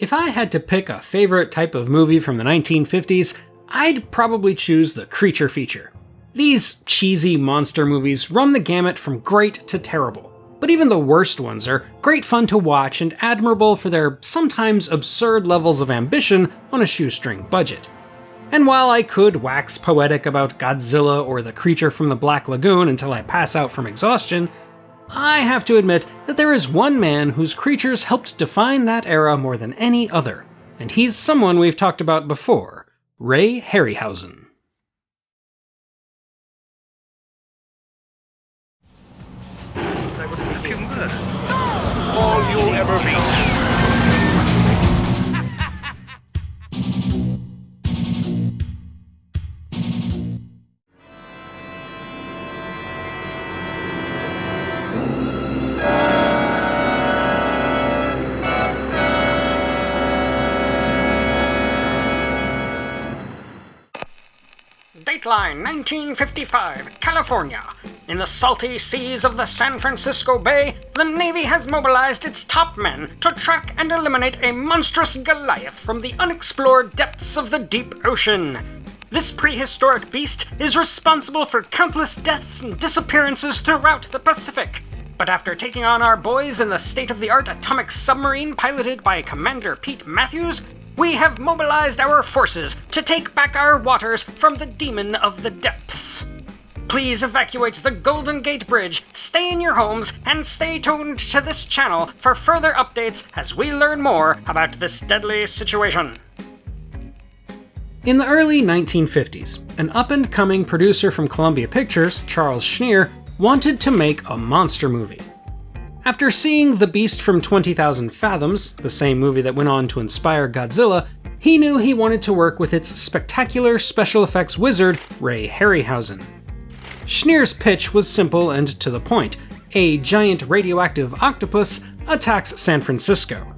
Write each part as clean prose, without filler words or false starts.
If I had to pick a favorite type of movie from the 1950s, I'd probably choose the creature feature. These cheesy monster movies run the gamut from great to terrible, but even the worst ones are great fun to watch and admirable for their sometimes absurd levels of ambition on a shoestring budget. And while I could wax poetic about Godzilla or the creature from the Black Lagoon until I pass out from exhaustion, I have to admit that there is one man whose creatures helped define that era more than any other, and he's someone we've talked about before, Ray Harryhausen. All you'll ever be. Dateline 1955, California. In the salty seas of the San Francisco Bay, the Navy has mobilized its top men to track and eliminate a monstrous Goliath from the unexplored depths of the deep ocean. This prehistoric beast is responsible for countless deaths and disappearances throughout the Pacific. But after taking on our boys in the state-of-the-art atomic submarine piloted by Commander Pete Matthews, we have mobilized our forces to take back our waters from the demon of the depths. Please evacuate the Golden Gate Bridge, stay in your homes, and stay tuned to this channel for further updates as we learn more about this deadly situation. In the early 1950s, an up-and-coming producer from Columbia Pictures, Charles Schneer, wanted to make a monster movie. After seeing The Beast from 20,000 Fathoms, the same movie that went on to inspire Godzilla, he knew he wanted to work with its spectacular special effects wizard, Ray Harryhausen. Schneer's pitch was simple and to the point. A giant radioactive octopus attacks San Francisco.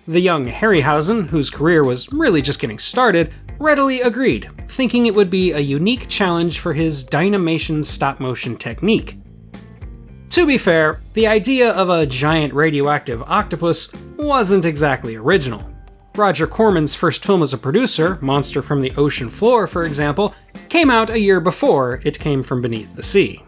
The young Harryhausen, whose career was really just getting started, readily agreed, thinking it would be a unique challenge for his Dynamation stop-motion technique. To be fair, the idea of a giant radioactive octopus wasn't exactly original. Roger Corman's first film as a producer, Monster from the Ocean Floor, for example, came out a year before It Came from Beneath the Sea.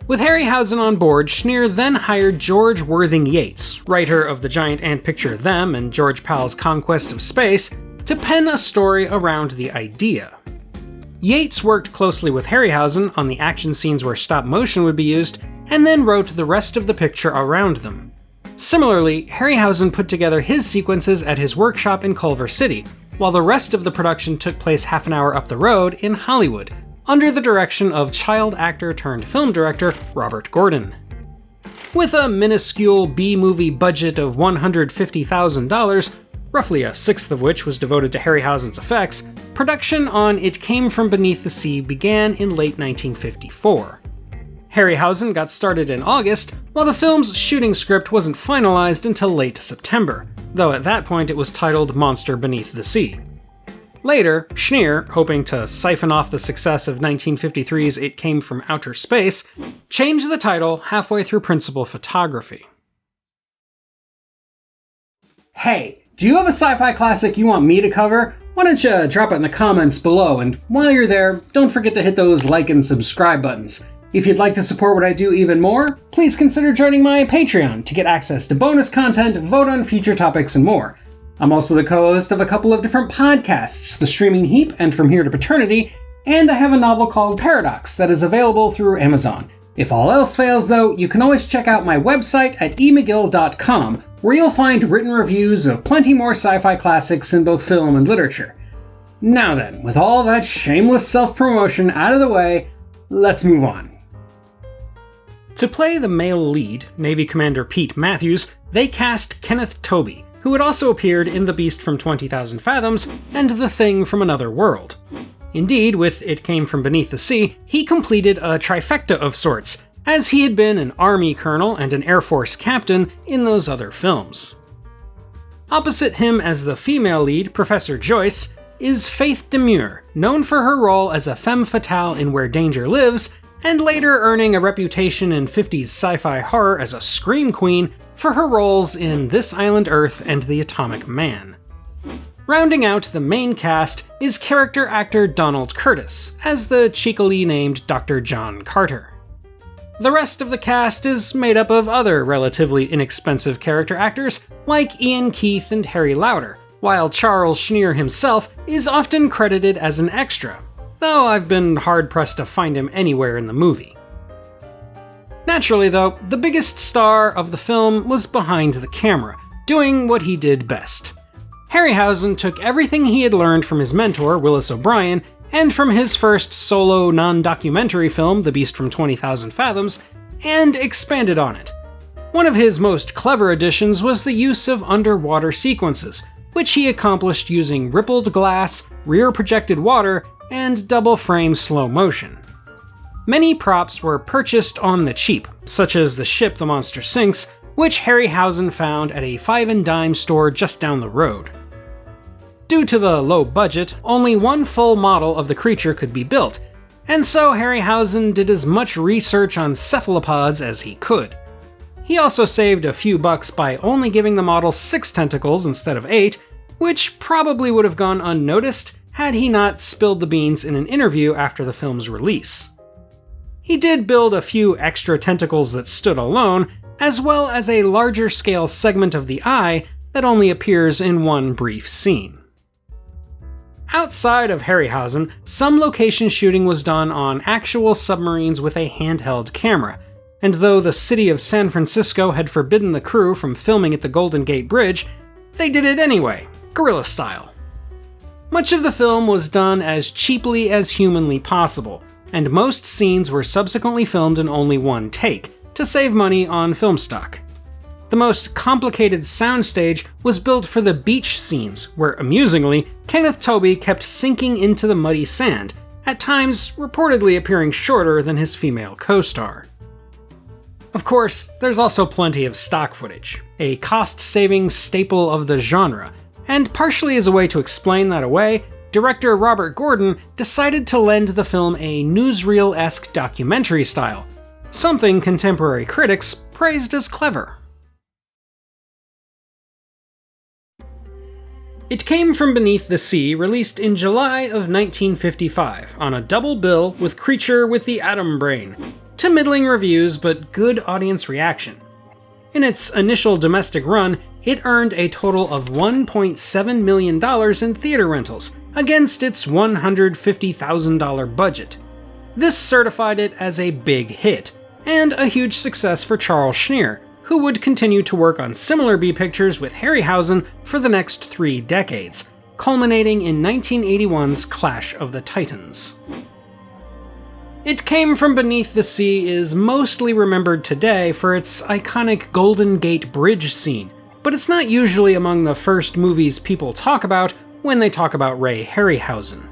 With Harryhausen on board, Schneer then hired George Worthing Yates, writer of the giant ant picture Them and George Pal's Conquest of Space, to pen a story around the idea. Yates worked closely with Harryhausen on the action scenes where stop motion would be used, and then wrote the rest of the picture around them. Similarly, Harryhausen put together his sequences at his workshop in Culver City, while the rest of the production took place half an hour up the road in Hollywood, under the direction of child actor turned film director Robert Gordon. With a minuscule B-movie budget of $150,000, roughly a sixth of which was devoted to Harryhausen's effects, production on It Came from Beneath the Sea began in late 1954. Harryhausen got started in August, while the film's shooting script wasn't finalized until late September, though at that point it was titled Monster Beneath the Sea. Later, Schneer, hoping to siphon off the success of 1953's It Came from Outer Space, changed the title halfway through principal photography. Hey, do you have a sci-fi classic you want me to cover? Why don't you drop it in the comments below, and while you're there, don't forget to hit those like and subscribe buttons. If you'd like to support what I do even more, please consider joining my Patreon to get access to bonus content, vote on future topics, and more. I'm also the co-host of a couple of different podcasts, the streaming HEAP and From Here to Paternity, and I have a novel called Paradox that is available through Amazon. If all else fails though, you can always check out my website at emcgill.com, where you'll find written reviews of plenty more sci-fi classics in both film and literature. Now then, with all that shameless self-promotion out of the way, let's move on. To play the male lead, Navy Commander Pete Matthews, they cast Kenneth Tobey, who had also appeared in The Beast from 20,000 Fathoms and The Thing from Another World. Indeed, with It Came from Beneath the Sea, he completed a trifecta of sorts, as he had been an Army colonel and an Air Force captain in those other films. Opposite him as the female lead, Professor Joyce, is Faith Demure, known for her role as a femme fatale in Where Danger Lives, and later earning a reputation in 50s sci-fi horror as a scream queen for her roles in This Island Earth and The Atomic Man. Rounding out the main cast is character actor Donald Curtis, as the cheekily named Dr. John Carter. The rest of the cast is made up of other relatively inexpensive character actors like Ian Keith and Harry Lauder, while Charles Schneer himself is often credited as an extra, though I've been hard-pressed to find him anywhere in the movie. Naturally though, the biggest star of the film was behind the camera, doing what he did best. Harryhausen took everything he had learned from his mentor, Willis O'Brien, and from his first solo non-documentary film, The Beast from 20,000 Fathoms, and expanded on it. One of his most clever additions was the use of underwater sequences, which he accomplished using rippled glass, rear-projected water, and double-frame slow motion. Many props were purchased on the cheap, such as the ship the monster sinks, which Harryhausen found at a five-and-dime store just down the road. Due to the low budget, only one full model of the creature could be built, and so Harryhausen did as much research on cephalopods as he could. He also saved a few bucks by only giving the model 6 tentacles instead of 8, which probably would have gone unnoticed had he not spilled the beans in an interview after the film's release. He did build a few extra tentacles that stood alone, as well as a larger scale segment of the eye that only appears in one brief scene. Outside of Harryhausen, some location shooting was done on actual submarines with a handheld camera, and though the city of San Francisco had forbidden the crew from filming at the Golden Gate Bridge, they did it anyway, guerrilla style. Much of the film was done as cheaply as humanly possible, and most scenes were subsequently filmed in only one take, to save money on film stock. The most complicated soundstage was built for the beach scenes, where amusingly, Kenneth Tobey kept sinking into the muddy sand, at times reportedly appearing shorter than his female co-star. Of course, there's also plenty of stock footage, a cost-saving staple of the genre, and partially as a way to explain that away, director Robert Gordon decided to lend the film a newsreel-esque documentary style, something contemporary critics praised as clever. It Came From Beneath the Sea released in July of 1955 on a double bill with Creature with the Atom Brain, to middling reviews but good audience reaction. In its initial domestic run, it earned a total of $1.7 million in theater rentals, against its $150,000 budget. This certified it as a big hit, and a huge success for Charles Schneer, who would continue to work on similar B-pictures with Harryhausen for the next 3 decades, culminating in 1981's Clash of the Titans. It Came From Beneath the Sea is mostly remembered today for its iconic Golden Gate Bridge scene, but it's not usually among the first movies people talk about when they talk about Ray Harryhausen.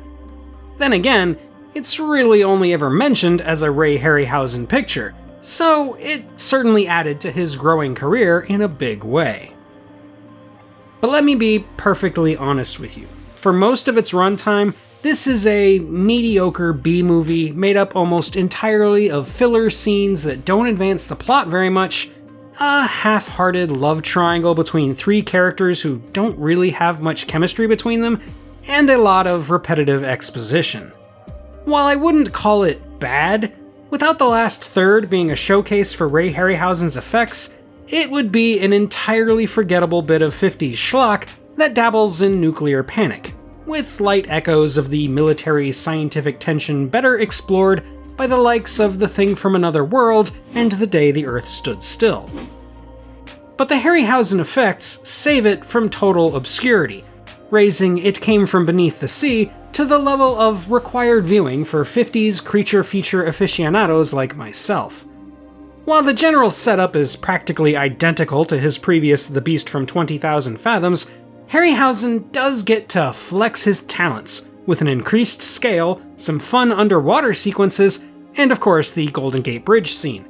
Then again, it's really only ever mentioned as a Ray Harryhausen picture, so it certainly added to his growing career in a big way. But let me be perfectly honest with you. For most of its runtime, this is a mediocre B-movie made up almost entirely of filler scenes that don't advance the plot very much, a half-hearted love triangle between 3 characters who don't really have much chemistry between them, and a lot of repetitive exposition. While I wouldn't call it bad, without the last third being a showcase for Ray Harryhausen's effects, it would be an entirely forgettable bit of 50s schlock that dabbles in nuclear panic, with light echoes of the military-scientific tension better explored by the likes of The Thing from Another World and The Day the Earth Stood Still. But the Harryhausen effects save it from total obscurity, raising It Came From Beneath the Sea to the level of required viewing for 50s creature feature aficionados like myself. While the general setup is practically identical to his previous The Beast from 20,000 Fathoms, Harryhausen does get to flex his talents, with an increased scale, some fun underwater sequences, and of course the Golden Gate Bridge scene.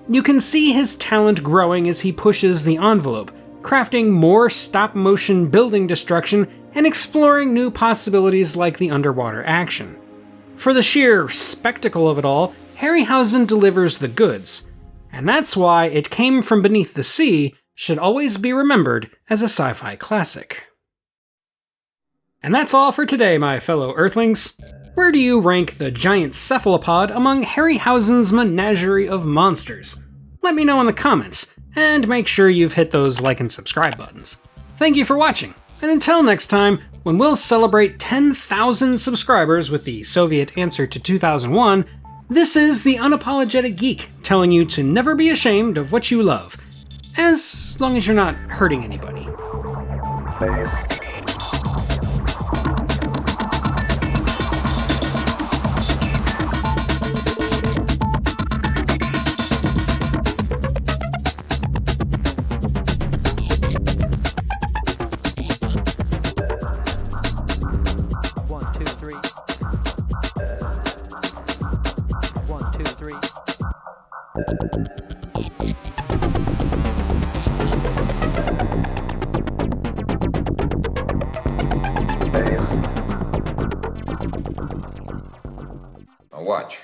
You can see his talent growing as he pushes the envelope, crafting more stop-motion building destruction and exploring new possibilities like the underwater action. For the sheer spectacle of it all, Harryhausen delivers the goods, and that's why It Came From Beneath the Sea should always be remembered as a sci-fi classic. And that's all for today, my fellow Earthlings. Where do you rank the giant cephalopod among Harryhausen's menagerie of monsters? Let me know in the comments, and make sure you've hit those like and subscribe buttons. Thank you for watching, and until next time, when we'll celebrate 10,000 subscribers with the Soviet answer to 2001, this is the Unapologetic Geek telling you to never be ashamed of what you love, as long as you're not hurting anybody. Now watch.